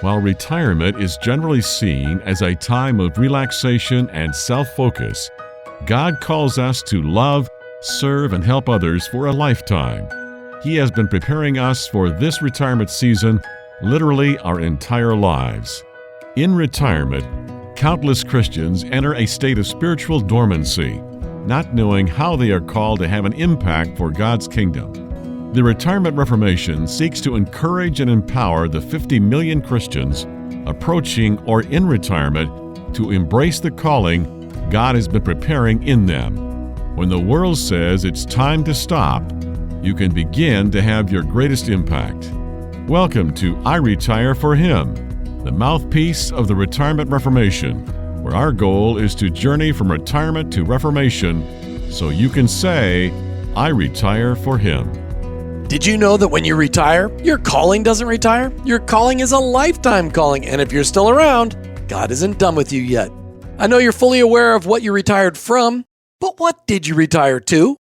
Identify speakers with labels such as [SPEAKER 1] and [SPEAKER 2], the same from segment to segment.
[SPEAKER 1] While retirement is generally seen as a time of relaxation and self-focus, God calls us to love, serve, and help others for a lifetime. He has been preparing us for this retirement season, literally our entire lives. In retirement, countless Christians enter a state of spiritual dormancy, not knowing how they are called to have an impact for God's kingdom. The Retirement Reformation seeks to encourage and empower the 50 million Christians approaching or in retirement to embrace the calling God has been preparing in them. When the world says it's time to stop, you can begin to have your greatest impact. Welcome to iRetire4Him, the mouthpiece of the Retirement Reformation, where our goal is to journey from retirement to reformation so you can say, I retire for Him.
[SPEAKER 2] Did you know that when you retire, your calling doesn't retire? Your calling is a lifetime calling, and if you're still around, God isn't done with you yet. I know you're fully aware of what you retired from, but what did you retire to?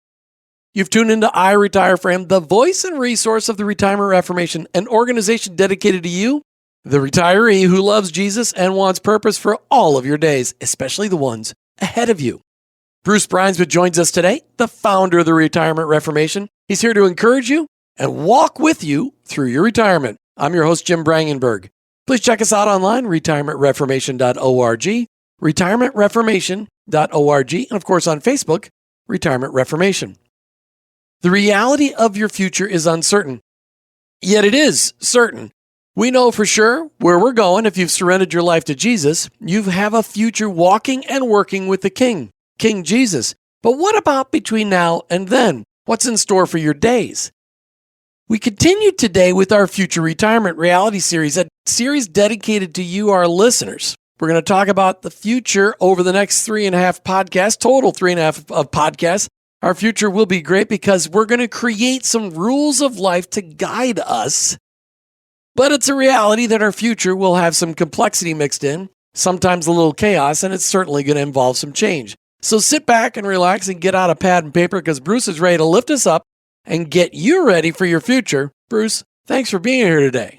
[SPEAKER 2] You've tuned into iRetire4Him, the voice and resource of the Retirement Reformation, an organization dedicated to you, the retiree who loves Jesus and wants purpose for all of your days, especially the ones ahead of you. Bruce Bruinsma joins us today, the founder of the Retirement Reformation. He's here to encourage you and walk with you through your retirement. I'm your host, Jim Brangenberg. Please check us out online, retirementreformation.org, retirementreformation.org, and of course on Facebook, Retirement Reformation. The reality of your future is uncertain, yet it is certain. We know for sure where we're going. If you've surrendered your life to Jesus, you have a future walking and working with the King, King Jesus. But what about between now and then? What's in store for your days? We continue today with our Future Retirement Reality Series, a series dedicated to you, our listeners. We're going to talk about the future over the next 3.5 podcasts, total 3.5 of podcasts. Our future will be great because we're going to create some rules of life to guide us. But it's a reality that our future will have some complexity mixed in, sometimes a little chaos, and it's certainly going to involve some change. So sit back and relax and get out a pad and paper because Bruce is ready to lift us up and get you ready for your future. Bruce, thanks for being here today.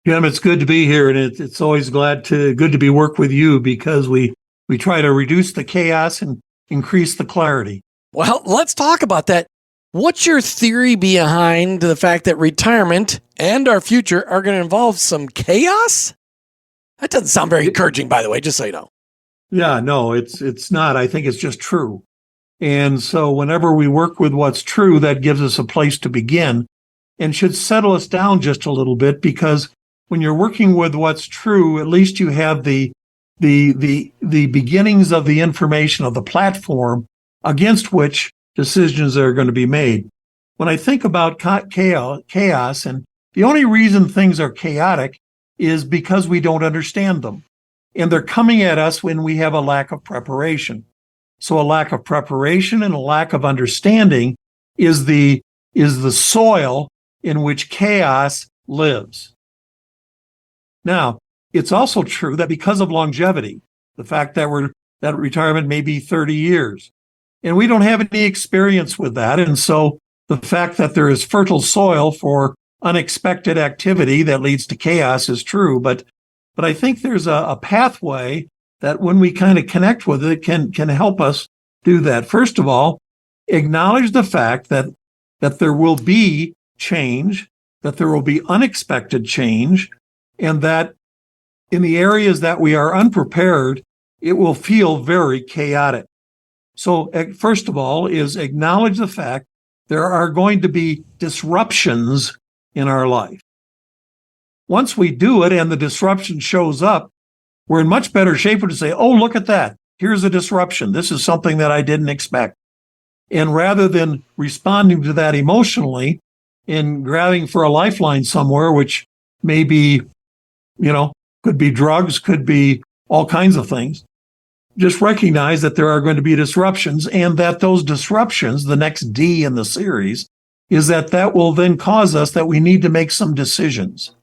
[SPEAKER 3] Jim, it's good to be here, and it's always good to be work with you because we try to reduce the chaos and increase the clarity.
[SPEAKER 2] Well, let's talk about that. What's your theory behind the fact that retirement and our future are going to involve some chaos? That doesn't sound very encouraging, by the way, just so you know.
[SPEAKER 3] Yeah, no, it's not. I think it's just true. And so whenever we work with what's true, that gives us a place to begin and should settle us down just a little bit, because when you're working with what's true, at least you have the beginnings of the information of the platform against which decisions are going to be made. When I think about chaos, and the only reason things are chaotic is because we don't understand them. And they're coming at us when we have a lack of preparation. So a lack of preparation and a lack of understanding is the soil in which chaos lives. Now, it's also true that because of longevity, the fact that retirement may be 30 years, and we don't have any experience with that. And so the fact that there is fertile soil for unexpected activity that leads to chaos is true. But I think there's a pathway that when we kind of connect with it can help us do that. First of all, acknowledge the fact that there will be change, that there will be unexpected change, and that in the areas that we are unprepared, it will feel very chaotic. So first of all is acknowledge the fact there are going to be disruptions in our life. Once we do it and the disruption shows up, we're in much better shape to say, oh, look at that. Here's a disruption. This is something that I didn't expect. And rather than responding to that emotionally and grabbing for a lifeline somewhere, which may be, could be drugs, could be all kinds of things, just recognize that there are going to be disruptions, and that those disruptions, the next D in the series, is that will then cause us that we need to make some decisions.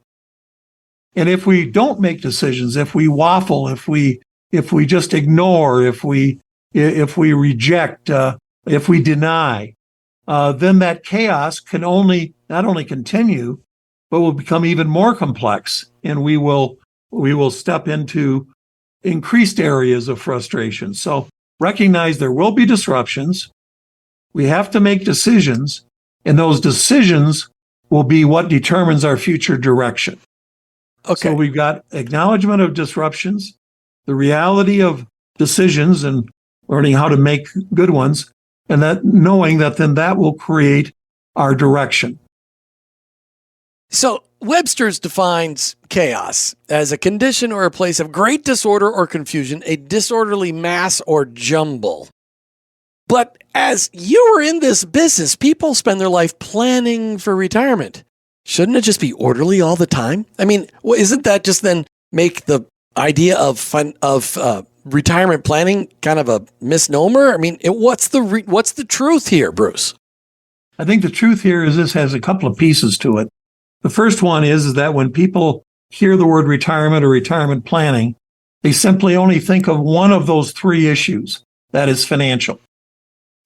[SPEAKER 3] And if we don't make decisions, if we waffle, if we just ignore, if we reject, if we deny, then that chaos can not only continue, but will become even more complex, and we will step into increased areas of frustration. So recognize there will be disruptions. We have to make decisions, and those decisions will be what determines our future direction.
[SPEAKER 2] Okay.
[SPEAKER 3] So we've got acknowledgement of disruptions, the reality of decisions and learning how to make good ones, and that knowing that then that will create our direction.
[SPEAKER 2] So Webster's defines chaos as a condition or a place of great disorder or confusion, a disorderly mass or jumble. But as you were in this business, people spend their life planning for retirement. Shouldn't it just be orderly all the time? I mean, isn't that just then make the idea of retirement planning kind of a misnomer? I mean, what's the truth here, Bruce?
[SPEAKER 3] I think the truth here is this has a couple of pieces to it. The first one is that when people hear the word retirement or retirement planning, they simply only think of one of those three issues, that is financial.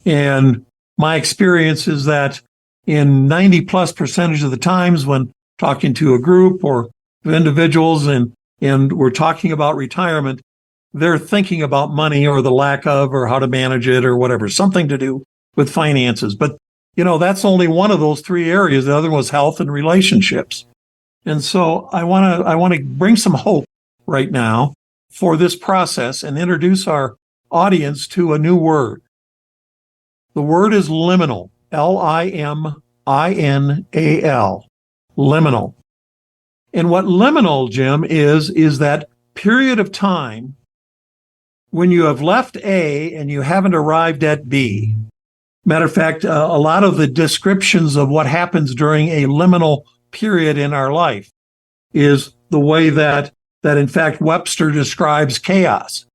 [SPEAKER 3] And my experience is that in 90+% of the times when talking to a group or individuals and we're talking about retirement, they're thinking about money or the lack of, or how to manage it or whatever, something to do with finances. But, that's only one of those three areas. The other was health and relationships. And so I want to bring some hope right now for this process and introduce our audience to a new word. The word is liminal, Liminal, liminal. And what liminal, Jim, is that period of time when you have left A and you haven't arrived at B. Matter of fact, a lot of the descriptions of what happens during a liminal period in our life is the way that in fact Webster describes chaos,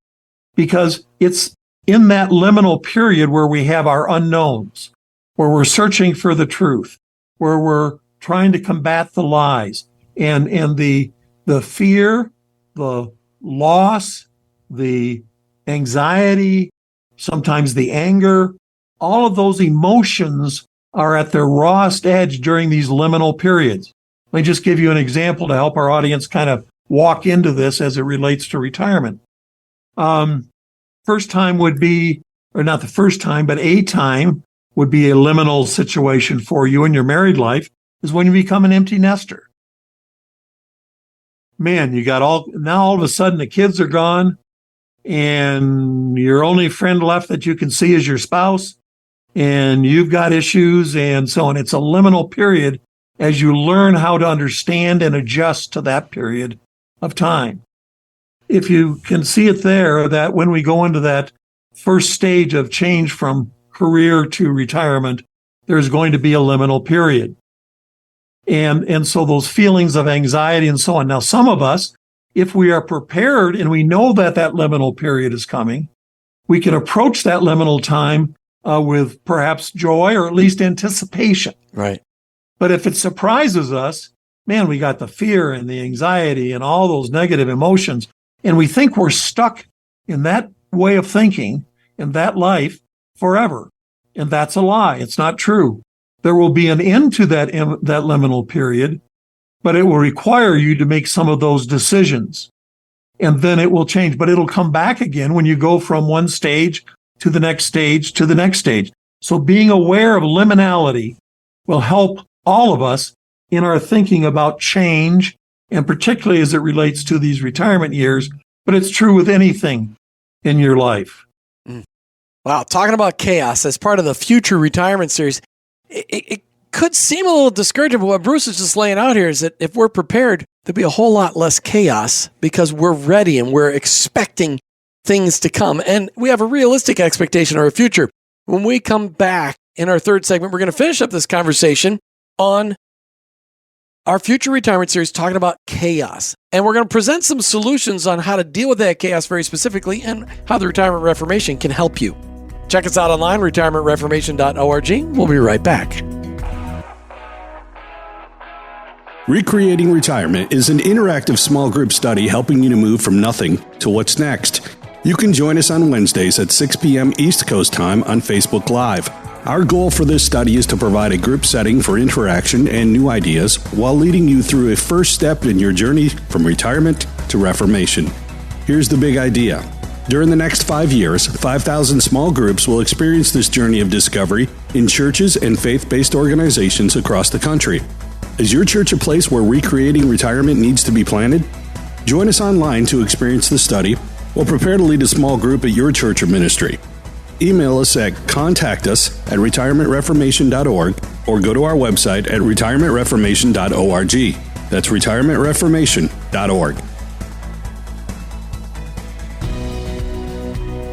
[SPEAKER 3] because it's in that liminal period where we have our unknowns, where we're searching for the truth, where we're trying to combat the lies, and the fear, the loss, the anxiety, sometimes the anger, all of those emotions are at their rawest edge during these liminal periods. Let me just give you an example to help our audience kind of walk into this as it relates to retirement. First time would be, or not the first time, but a time would be a liminal situation for you in your married life, is when you become an empty nester. Man, now all of a sudden the kids are gone and your only friend left that you can see is your spouse, and you've got issues and so on. It's a liminal period as you learn how to understand and adjust to that period of time. If you can see it there, that when we go into that first stage of change from career to retirement, there's going to be a liminal period. And so those feelings of anxiety and so on. Now, some of us, if we are prepared and we know that liminal period is coming, we can approach that liminal time with perhaps joy or at least anticipation.
[SPEAKER 2] Right.
[SPEAKER 3] But if it surprises us, man, we got the fear and the anxiety and all those negative emotions, and we think we're stuck in that way of thinking, in that life forever. And that's a lie. It's not true. There will be an end to that liminal period, but it will require you to make some of those decisions. And then it will change, but it'll come back again when you go from one stage to the next stage to the next stage. So being aware of liminality will help all of us in our thinking about change, and particularly as it relates to these retirement years, but it's true with anything in your life.
[SPEAKER 2] Wow, talking about chaos as part of the future retirement series, it could seem a little discouraging, but what Bruce is just laying out here is that if we're prepared, there'll be a whole lot less chaos because we're ready and we're expecting things to come. And we have a realistic expectation of our future. When we come back in our third segment, we're going to finish up this conversation on our future retirement series talking about chaos. And we're going to present some solutions on how to deal with that chaos very specifically and how the Retirement Reformation can help you. Check us out online, retirementreformation.org. We'll be right back.
[SPEAKER 4] Recreating Retirement is an interactive small group study helping you to move from nothing to what's next. You can join us on Wednesdays at 6 p.m. East Coast time on Facebook Live. Our goal for this study is to provide a group setting for interaction and new ideas while leading you through a first step in your journey from retirement to reformation. Here's the big idea. During the next 5 years, 5,000 small groups will experience this journey of discovery in churches and faith-based organizations across the country. Is your church a place where recreating retirement needs to be planted? Join us online to experience the study or prepare to lead a small group at your church or ministry. Email us at contactus@retirementreformation.org or go to our website at retirementreformation.org. That's retirementreformation.org.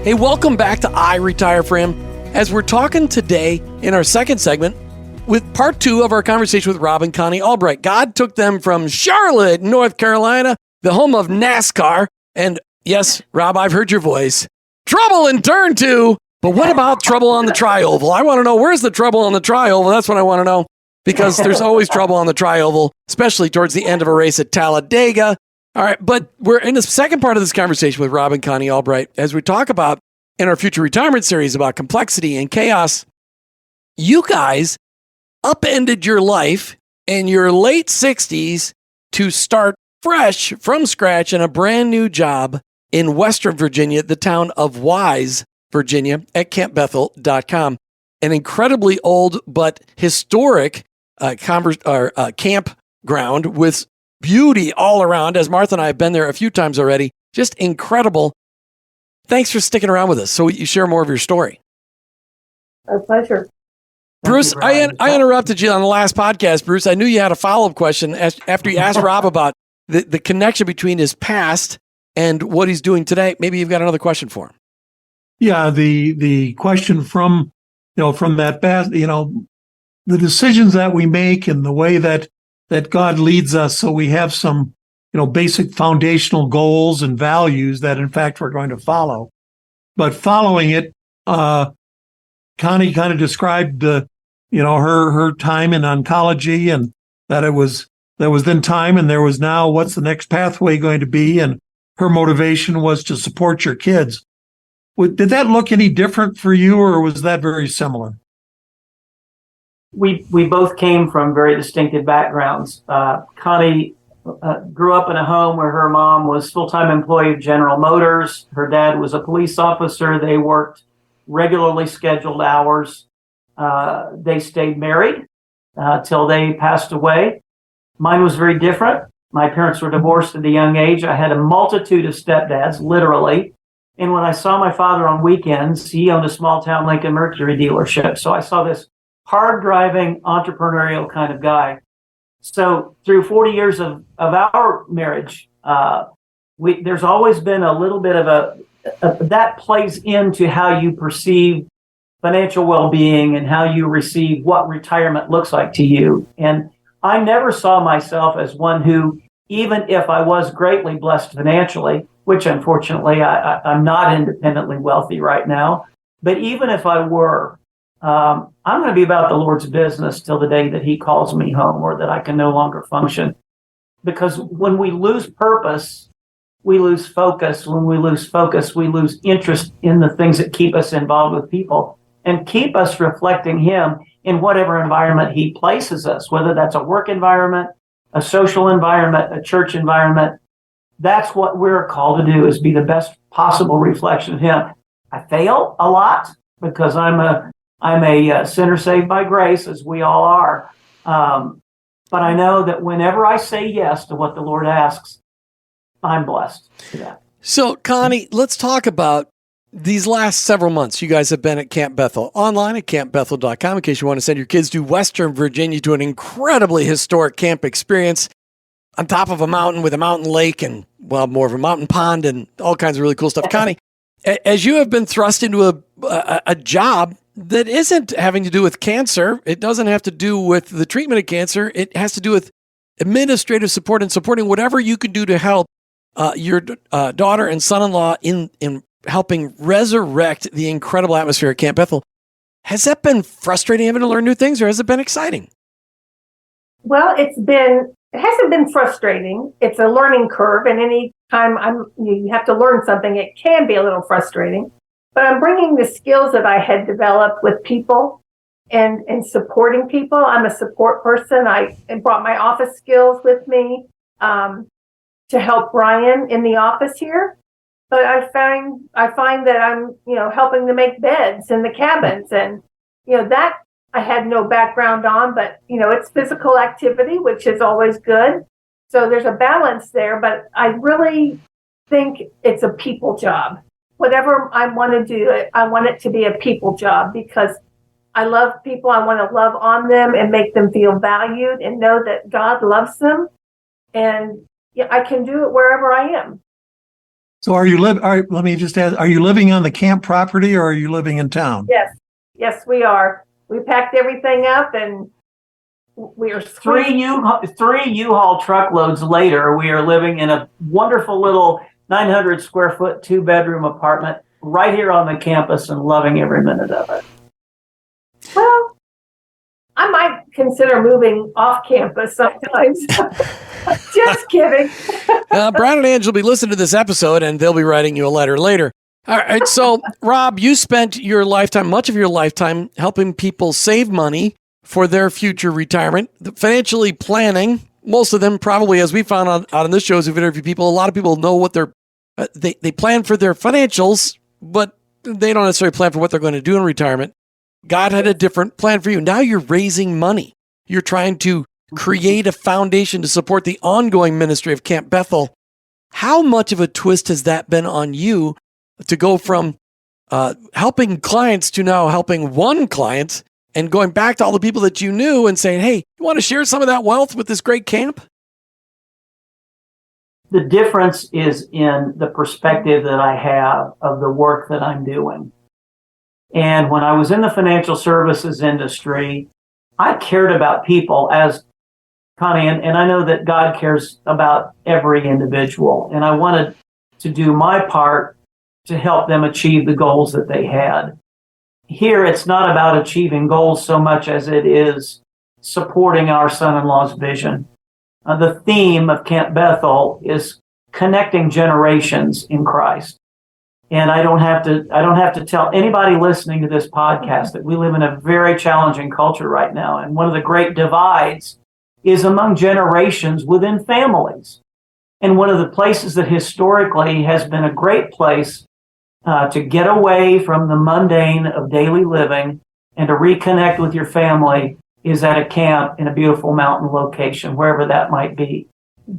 [SPEAKER 2] Hey, welcome back to iRetire4Him, as we're talking today in our second segment with part 2 of our conversation with Rob and Connie Albright. God took them from Charlotte, North Carolina, the home of NASCAR, and yes, Rob, I've heard your voice. Trouble in turn 2, but what about trouble on the tri-oval? I want to know, where's the trouble on the tri-oval? That's what I want to know, because there's always trouble on the tri-oval, especially towards the end of a race at Talladega. All right, but we're in the second part of this conversation with Rob and Connie Albright as we talk about, in our future retirement series, about complexity and chaos. You guys upended your life in your late 60s to start fresh from scratch in a brand new job in Western Virginia, the town of Wise, Virginia, at campbethel.com. An incredibly old but historic campground with beauty all around, as Martha and I have been there a few times already. Just incredible. Thanks for sticking around with us so you share more of your story.
[SPEAKER 5] A pleasure.
[SPEAKER 2] Bruce, I interrupted you on the last podcast, Bruce. I knew you had a follow-up question after you asked Rob about the connection between his past and what he's doing today. Maybe you've got another question for him.
[SPEAKER 3] Yeah, the question from that past, the decisions that we make and the way that God leads us, so we have some, basic foundational goals and values that, in fact, we're going to follow. But following it, Connie kind of described her time in oncology, and that there was then time and there was now. What's the next pathway going to be? And her motivation was to support your kids. Did that look any different for you, or was that very similar?
[SPEAKER 5] We both came from very distinctive backgrounds. Connie grew up in a home where her mom was full-time employee of General Motors. Her dad was a police officer. They worked regularly scheduled hours. They stayed married till they passed away. Mine was very different. My parents were divorced at a young age. I had a multitude of stepdads, literally. And when I saw my father on weekends, he owned a small-town Lincoln Mercury dealership. So I saw this hard-driving, entrepreneurial kind of guy. So through 40 years of our marriage, there's always been a little bit of that plays into how you perceive financial well-being and how you receive what retirement looks like to you. And I never saw myself as one who, even if I was greatly blessed financially, which unfortunately I'm not independently wealthy right now, but even if I were, I'm going to be about the Lord's business till the day that he calls me home or that I can no longer function. Because when we lose purpose, we lose focus. When we lose focus, we lose interest in the things that keep us involved with people and keep us reflecting him in whatever environment he places us, whether that's a work environment, a social environment, a church environment. That's what we're called to do, is be the best possible reflection of him. I fail a lot because I'm a sinner saved by grace, as we all are. But I know that whenever I say yes to what the Lord asks, I'm blessed to that.
[SPEAKER 2] So, Connie, let's talk about these last several months. You guys have been at Camp Bethel, online at campbethel.com, in case you want to send your kids to Western Virginia to an incredibly historic camp experience on top of a mountain with a mountain lake and, well, more of a mountain pond and all kinds of really cool stuff. Connie, as you have been thrust into a job that isn't having to do with cancer, it doesn't have to do with the treatment of cancer, it has to do with administrative support and supporting whatever you can do to help your daughter and son-in-law in helping resurrect the incredible atmosphere at Camp Bethel. Has that been frustrating having to learn new things, or has it been exciting?
[SPEAKER 6] Well, it hasn't been frustrating. It's a learning curve, and any time you have to learn something, it can be a little frustrating. But I'm bringing the skills that I had developed with people and supporting people. I'm a support person. I brought my office skills with me to help Brian in the office here. But I find that I'm, helping to make beds in the cabins, and that I had no background on, but it's physical activity, which is always good. So there's a balance there, but I really think it's a people job. Whatever I want to do, I want it to be a people job because I love people. I want to love on them and make them feel valued and know that God loves them. And I can do it wherever I am.
[SPEAKER 3] So let me just ask, are you living on the camp property or are you living in town?
[SPEAKER 6] Yes, we are. We packed everything up and we are
[SPEAKER 5] three U-Haul truckloads later. We are living in a wonderful little 900 square foot 2-bedroom apartment right here on the campus and loving every minute of it.
[SPEAKER 6] Well, I might consider moving off campus sometimes. Just kidding.
[SPEAKER 2] Brian and Ange will be listening to this episode and they'll be writing you a letter later. All right. So, Rob, you spent much of your lifetime, helping people save money for their future retirement, financially planning. Most of them probably, as we found out on this show, as we've interviewed people, a lot of people know what they plan for their financials, but they don't necessarily plan for what they're going to do in retirement. God had a different plan for you. Now you're raising money. You're trying to create a foundation to support the ongoing ministry of Camp Bethel. How much of a twist has that been on you to go from helping clients to now helping one client and going back to all the people that you knew and saying, hey, you want to share some of that wealth with this great camp?
[SPEAKER 5] The difference is in the perspective that I have of the work that I'm doing. And when I was in the financial services industry, I cared about people, as Connie, and I know that God cares about every individual. And I wanted to do my part to help them achieve the goals that they had. Here, it's not about achieving goals so much as it is supporting our son-in-law's vision. The theme of Camp Bethel is connecting generations in Christ. And I don't have to tell anybody listening to this podcast that we live in a very challenging culture right now. And one of the great divides is among generations within families. And one of the places that historically has been a great place to get away from the mundane of daily living and to reconnect with your family is at a camp in a beautiful mountain location, wherever that might be.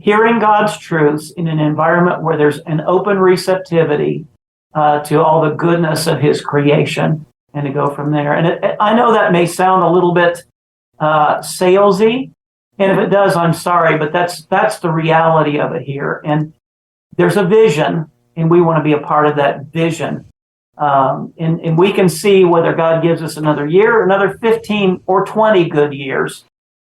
[SPEAKER 5] Hearing God's truths in an environment where there's an open receptivity to all the goodness of his creation, and to go from there. And I know that may sound a little bit salesy, and if it does, I'm sorry, but that's the reality of it here. And there's a vision, and we want to be a part of that vision. And we can see whether God gives us another year, another 15 or 20 good years.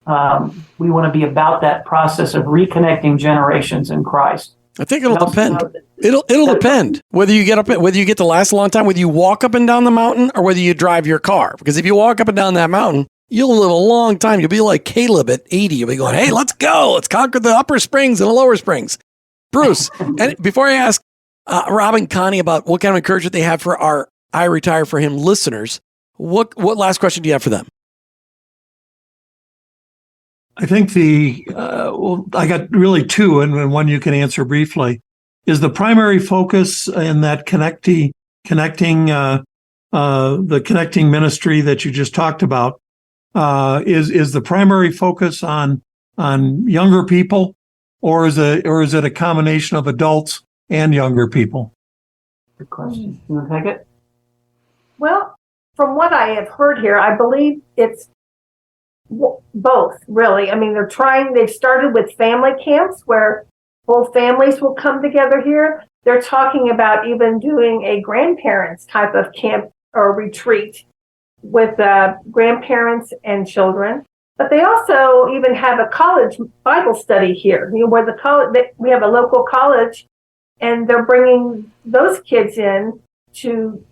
[SPEAKER 5] We want to be about that process of reconnecting generations in Christ.
[SPEAKER 2] I think it'll depend. It'll depend whether you get to last a long time, whether you walk up and down the mountain or whether you drive your car. Because if you walk up and down that mountain, you'll live a long time. You'll be like Caleb at 80. You'll be going, hey, let's go. Let's conquer the upper springs and the lower springs. Bruce, and before I ask Rob and Connie about what kind of encouragement they have for our iRetire4Him listeners, what last question do you have for them?
[SPEAKER 3] I think I got really two, and one you can answer briefly. Is the primary focus in that connecting ministry that you just talked about, is the primary focus on younger people, or is it a combination of adults and younger people?
[SPEAKER 5] Good question. You want to take it?
[SPEAKER 6] Well, from what I have heard here, I believe it's both, really. I mean, they've started with family camps where whole families will come together here. They're talking about even doing a grandparents type of camp or retreat with grandparents and children. But they also even have a college Bible study here, where we have a local college, and they're bringing those kids in to,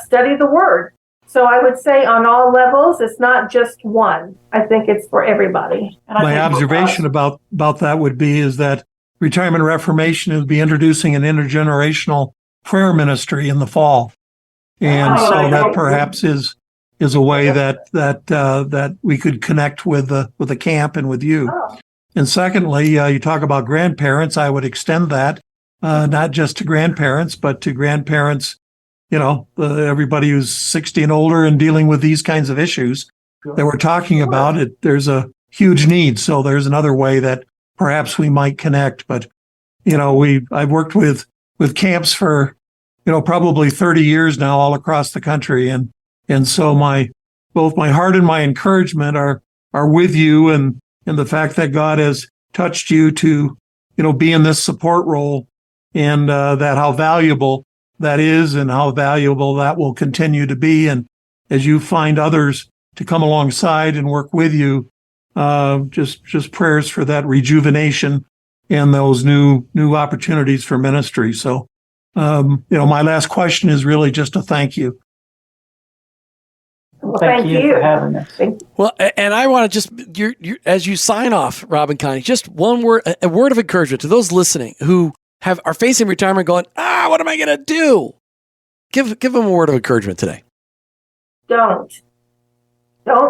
[SPEAKER 6] study the Word. So I would say on all levels, it's not just one. I think it's for everybody.
[SPEAKER 3] My observation about that would be is that Retirement Reformation will be introducing an intergenerational prayer ministry in the fall. And so that perhaps is is a way that we could connect with the camp and with you.
[SPEAKER 6] Oh,
[SPEAKER 3] And secondly, you talk about grandparents. I would extend that not just to grandparents, but to grandparents. Everybody who's 60 and older and dealing with these kinds of issues that we're talking about. There's a huge need. So there's another way that perhaps we might connect. But I've worked with camps for probably 30 years now all across the country, and so both my heart and my encouragement are with you, and the fact that God has touched you to be in this support role, and that how valuable that is and how valuable that will continue to be. And as you find others to come alongside and work with you, just prayers for that rejuvenation and those new opportunities for ministry. So, my last question is really just a thank you.
[SPEAKER 6] well,
[SPEAKER 5] Thank you for having us.
[SPEAKER 2] Well, and I want to just, as you sign off, Rob and Connie, just one word, a word of encouragement to those listening who are facing retirement going, what am I going to do? Give them a word of encouragement today.
[SPEAKER 6] Don't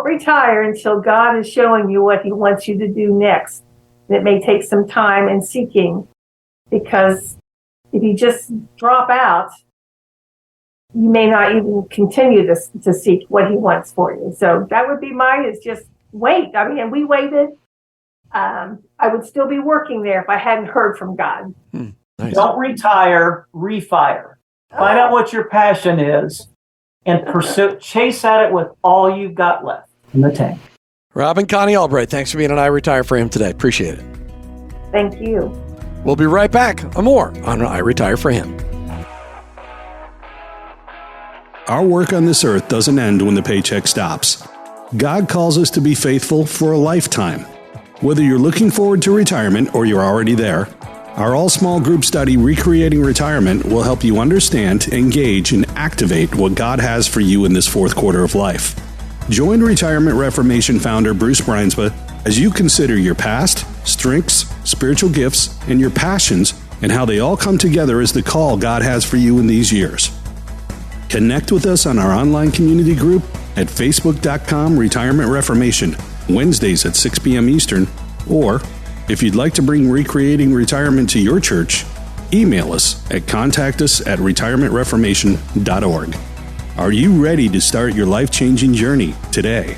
[SPEAKER 6] retire until God is showing you what he wants you to do next. It may take some time and seeking, because if you just drop out, you may not even continue to seek what he wants for you. So that would be mine, is just wait. I mean, and we waited. I would still be working there if I hadn't heard from God.
[SPEAKER 2] Nice.
[SPEAKER 5] Don't retire, refire. Find out what your passion is and chase at it with all you've got left in the tank.
[SPEAKER 2] Rob and Connie Albright, thanks for being on iRetire4Him today. Appreciate it.
[SPEAKER 6] Thank you.
[SPEAKER 2] We'll be right back. More on iRetire4Him.
[SPEAKER 4] Our work on this earth doesn't end when the paycheck stops. God calls us to be faithful for a lifetime. Whether you're looking forward to retirement or you're already there, our all-small group study, Recreating Retirement, will help you understand, engage, and activate what God has for you in this fourth quarter of life. Join Retirement Reformation founder Bruce Bruinsma as you consider your past, strengths, spiritual gifts, and your passions, and how they all come together as the call God has for you in these years. Connect with us on our online community group at facebook.com/Retirement Reformation, Wednesdays at 6 p.m. Eastern, or if you'd like to bring Recreating Retirement to your church, email us at contactus@retirementreformation.org. Are you ready to start your life-changing journey today?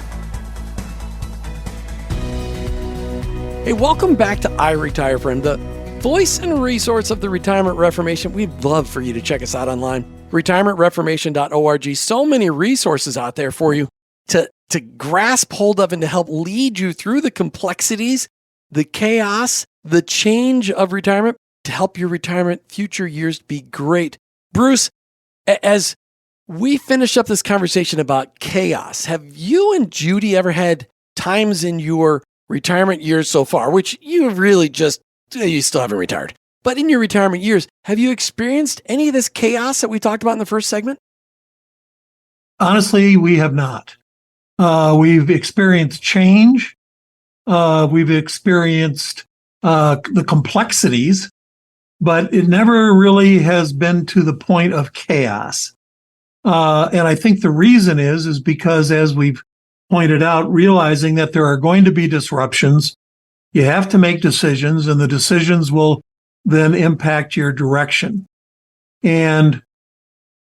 [SPEAKER 2] Hey, welcome back to iRetire4Him, the voice and resource of the Retirement Reformation. We'd love for you to check us out online, retirementreformation.org. So many resources out there for you to grasp hold of and to help lead you through the complexities, the chaos, the change of retirement, to help your retirement future years be great. Bruce, as we finish up this conversation about chaos, have you and Judy ever had times in your retirement years so far, which you really you still haven't retired, but in your retirement years, have you experienced any of this chaos that we talked about in the first segment?
[SPEAKER 3] Honestly, we have not. We've experienced change. We've experienced the complexities, but it never really has been to the point of chaos. And I think the reason is because, as we've pointed out, realizing that there are going to be disruptions, you have to make decisions, and the decisions will then impact your direction. And,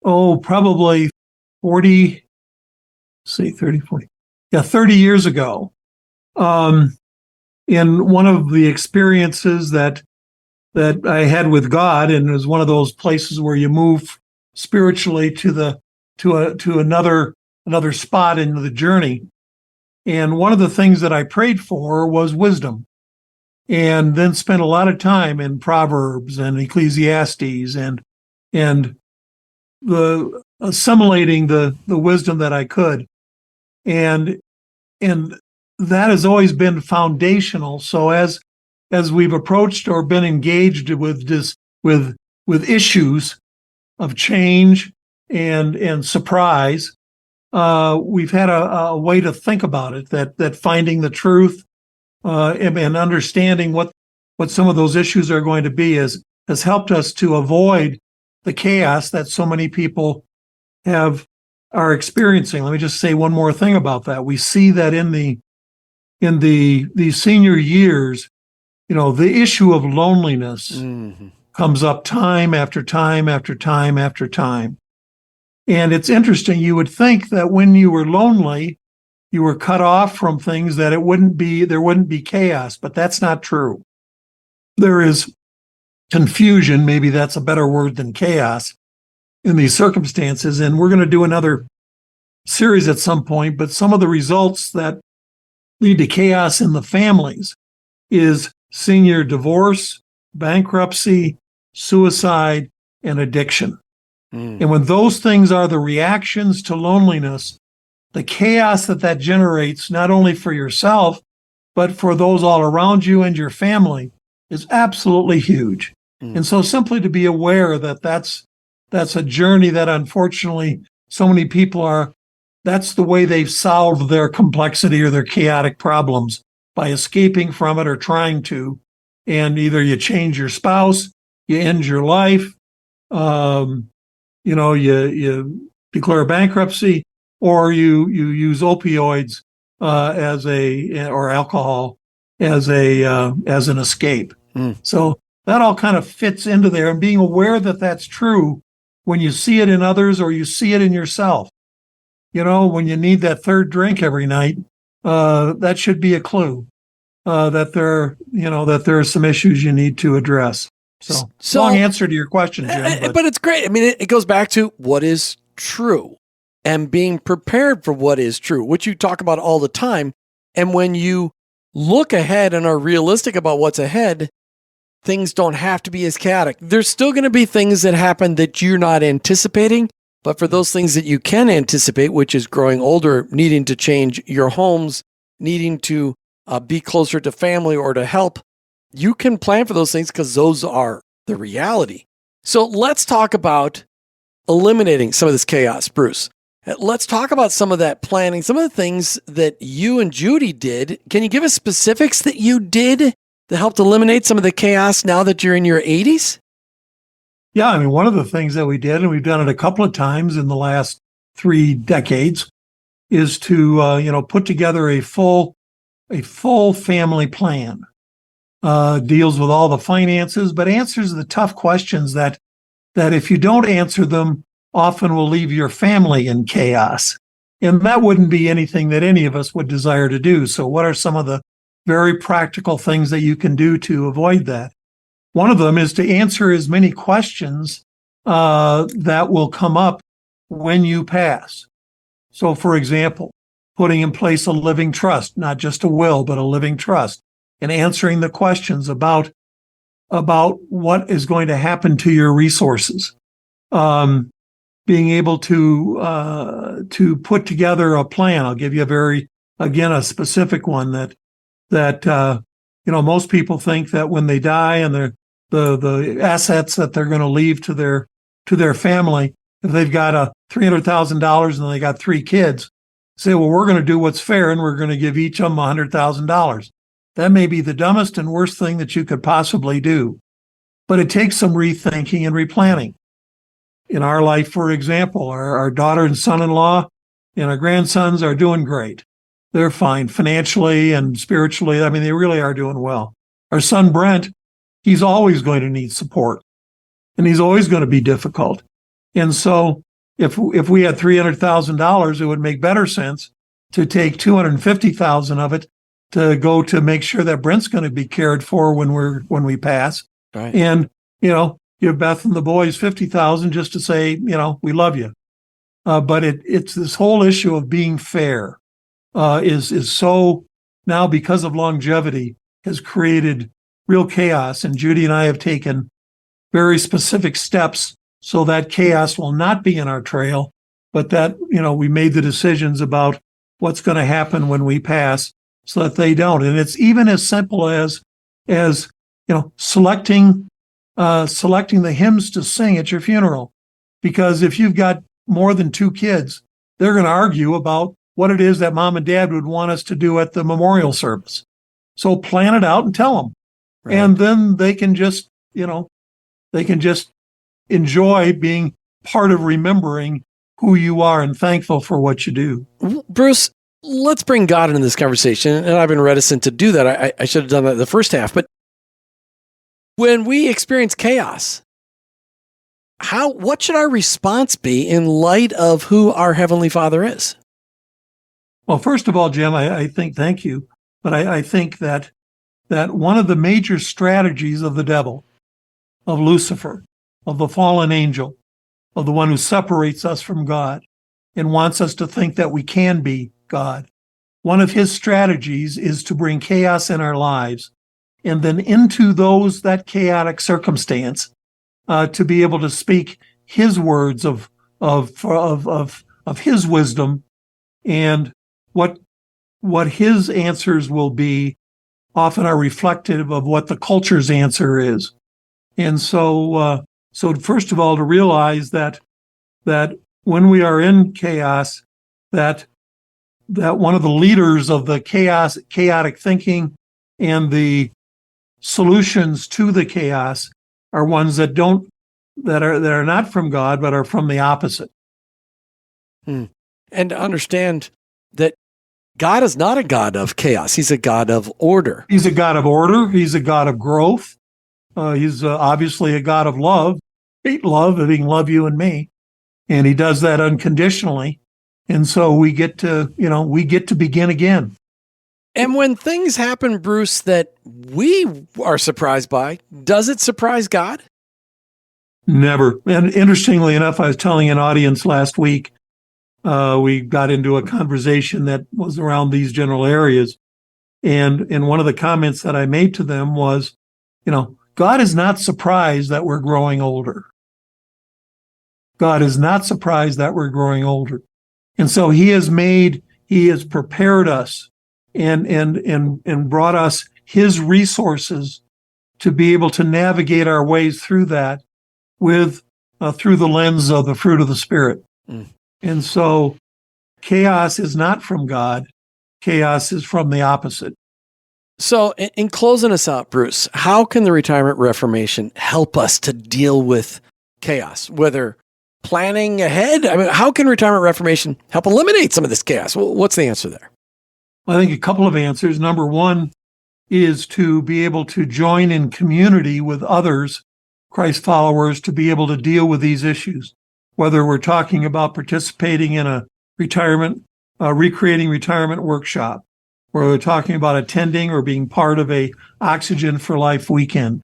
[SPEAKER 3] probably 30 years ago, in one of the experiences that I had with God, and it was one of those places where you move spiritually to another spot in the journey. And one of the things that I prayed for was wisdom, and then spent a lot of time in Proverbs and Ecclesiastes and the assimilating the wisdom that I could. And that has always been foundational. So as we've approached or been engaged with issues of change and surprise, we've had a way to think about it, that finding the truth and understanding what some of those issues are going to be has helped us to avoid the chaos that so many people have are experiencing. Let me just say one more thing about that. We see that in the senior years, the issue of loneliness comes up time after time after time after time. And it's interesting. You would think that when you were lonely, you were cut off from things, that there wouldn't be chaos, but that's not true. There is confusion, maybe that's a better word than chaos, in these circumstances. And we're going to do another series at some point, but some of the results that lead to chaos in the families is senior divorce, bankruptcy, suicide, and addiction. And when those things are the reactions to loneliness, the chaos that generates, not only for yourself, but for those all around you and your family, is absolutely huge. And so simply to be aware that that's a journey that unfortunately so many people that's the way they've solved their complexity or their chaotic problems, by escaping from it or trying to. And either you change your spouse, you end your life, you declare bankruptcy, or you use opioids or alcohol as an escape. So that all kind of fits into there, and being aware that that's true when you see it in others or you see it in yourself. When you need that third drink every night, that should be a clue that there are some issues you need to address. So long answer to your question, Jim.
[SPEAKER 2] But it's great. I mean, it goes back to what is true and being prepared for what is true, which you talk about all the time. And when you look ahead and are realistic about what's ahead, things don't have to be as chaotic. There's still going to be things that happen that you're not anticipating, but for those things that you can anticipate, which is growing older, needing to change your homes, needing to be closer to family or to help, you can plan for those things because those are the reality. So let's talk about eliminating some of this chaos, Bruce. Let's talk about some of that planning, some of the things that you and Judy did. Can you give us specifics that you did that helped eliminate some of the chaos now that you're in your 80s?
[SPEAKER 3] Yeah, I mean, one of the things that we did, and we've done it a couple of times in the last 3 decades, is to put together a full family plan. Deals with all the finances, but answers the tough questions that if you don't answer them, often will leave your family in chaos. And that wouldn't be anything that any of us would desire to do. So what are some of the very practical things that you can do to avoid that? One of them is to answer as many questions that will come up when you pass. So, for example, putting in place a living trust, not just a will, but a living trust, and answering the questions about what is going to happen to your resources. Being able to put together a plan. I'll give you a specific one that most people think that when they die and the assets that they're going to leave to their family, if they've got $300,000 and they got 3 kids, say, well, we're going to do what's fair and we're going to give each of them $100,000. That may be the dumbest and worst thing that you could possibly do, but it takes some rethinking and replanning. In our life, for example, our daughter and son-in-law and our grandsons are doing great. They're fine financially and spiritually. I mean, they really are doing well. Our son, Brent, he's always going to need support, and he's always going to be difficult. And so if we had $300,000, it would make better sense to take $250,000 of it to go to make sure that Brent's going to be cared for when we pass.
[SPEAKER 2] Right.
[SPEAKER 3] And, give Beth and the boys $50,000 just to say, we love you. But it's this whole issue of being fair is so now, because of longevity, has created real chaos. And Judy and I have taken very specific steps so that chaos will not be in our trail, but that, we made the decisions about what's going to happen when we pass so that they don't. And it's even as simple as selecting the hymns to sing at your funeral. Because if you've got more than 2 kids, they're going to argue about what it is that mom and dad would want us to do at the memorial service. So plan it out and tell them. Right. And then they can just enjoy being part of remembering who you are and thankful for what you do.
[SPEAKER 2] Bruce, let's bring God into this conversation. And I've been reticent to do that. I should have done that in the first half. But when we experience chaos, what should our response be in light of who our Heavenly Father is?
[SPEAKER 3] Well, first of all, Jim, I think, thank you. But I think that one of the major strategies of the devil, of Lucifer, of the fallen angel, of the one who separates us from God and wants us to think that we can be God, one of his strategies is to bring chaos in our lives, and then into that chaotic circumstance, to be able to speak his words of his wisdom, and what his answers will be often are reflective of what the culture's answer is. And so first of all, to realize that when we are in chaos, that one of the leaders of the chaotic thinking and the solutions to the chaos are ones that are not from God, but are from the opposite.
[SPEAKER 2] And to understand that God is not a God of chaos. He's a God of order.
[SPEAKER 3] He's a God of order. He's a God of growth. He's obviously a God of love, great love, having love you and me. And he does that unconditionally. And so we get to begin again.
[SPEAKER 2] And when things happen, Bruce, that we are surprised by, does it surprise God?
[SPEAKER 3] Never. And interestingly enough, I was telling an audience last week, we got into a conversation that was around these general areas. And one of the comments that I made to them was, God is not surprised that we're growing older. God is not surprised that we're growing older. And so he has prepared us and brought us his resources to be able to navigate our ways through that through the lens of the fruit of the Spirit. And so chaos is not from God. Chaos is from the opposite.
[SPEAKER 2] So in closing us out, Bruce, how can the Retirement Reformation help us to deal with chaos, whether planning ahead? I mean, how can Retirement Reformation help eliminate some of this chaos? What's the answer there?
[SPEAKER 3] I think a couple of answers. Number one is to be able to join in community with others, Christ followers, to be able to deal with these issues. Whether we're talking about participating in a recreating retirement workshop, or we're talking about attending or being part of a Oxygen for Life weekend,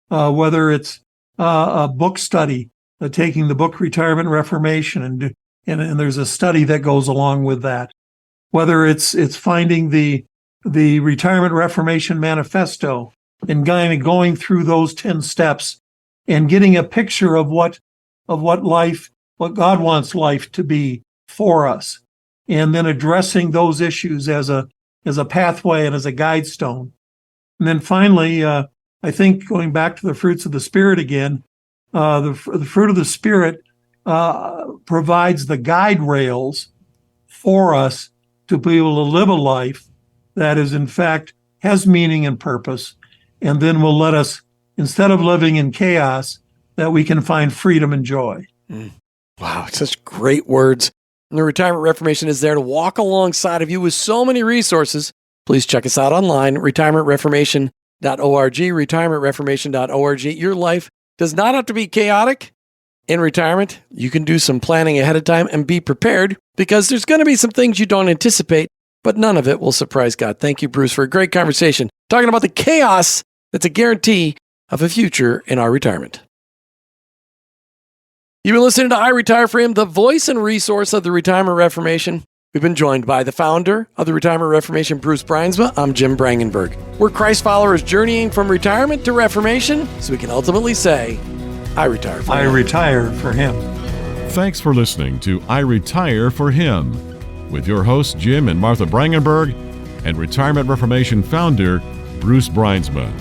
[SPEAKER 3] whether it's a book study, taking the book Retirement Reformation, and there's a study that goes along with that. Whether it's finding the Retirement Reformation Manifesto and going through those 10 steps and getting a picture of what God wants life to be for us, and then addressing those issues as a pathway and as a guide stone. And then finally, I think going back to the fruits of the Spirit again, the fruit of the Spirit provides the guide rails for us to be able to live a life that is, in fact, has meaning and purpose, and then will let us, instead of living in chaos, that we can find freedom and joy.
[SPEAKER 2] Wow, such great words. And the Retirement Reformation is there to walk alongside of you with so many resources. Please check us out online, retirementreformation.org, retirementreformation.org. Your life does not have to be chaotic. In retirement, you can do some planning ahead of time and be prepared, because there's going to be some things you don't anticipate, but none of it will surprise God. Thank you, Bruce, for a great conversation, talking about the chaos that's a guarantee of a future in our retirement. You've been listening to iRetire4Him, the voice and resource of the Retirement Reformation. We've been joined by the founder of the Retirement Reformation, Bruce Brynsma. I'm Jim Brangenberg. We're Christ followers journeying from retirement to reformation, so we can ultimately say, I retire for Him.
[SPEAKER 3] I retire for Him.
[SPEAKER 1] Thanks for listening to I Retire for Him with your hosts Jim and Martha Brangenberg and Retirement Reformation founder Bruce Brynsma.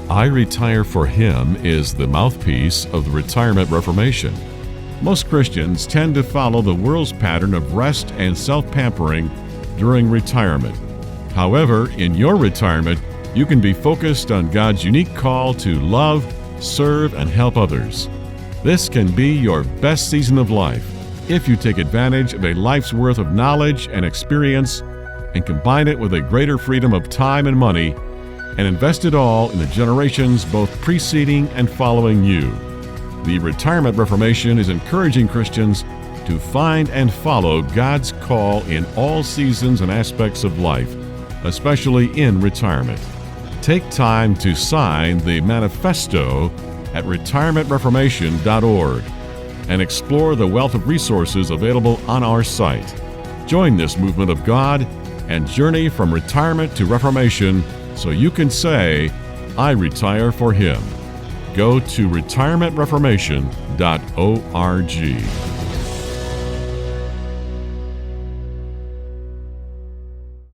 [SPEAKER 1] I Retire for Him is the mouthpiece of the Retirement Reformation. Most Christians tend to follow the world's pattern of rest and self-pampering during retirement. However, in your retirement, you can be focused on God's unique call to love, serve, and help others. This can be your best season of life. if you take advantage of a life's worth of knowledge and experience and combine it with a greater freedom of time and money and invest it all in the generations both preceding and following you. The Retirement Reformation is encouraging Christians to find and follow God's call in all seasons and aspects of life, especially in retirement. Take time to sign the manifesto at retirementreformation.org and explore the wealth of resources available on our site. Join this movement of God and journey from retirement to reformation so you can say, I retire for Him. Go to retirementreformation.org.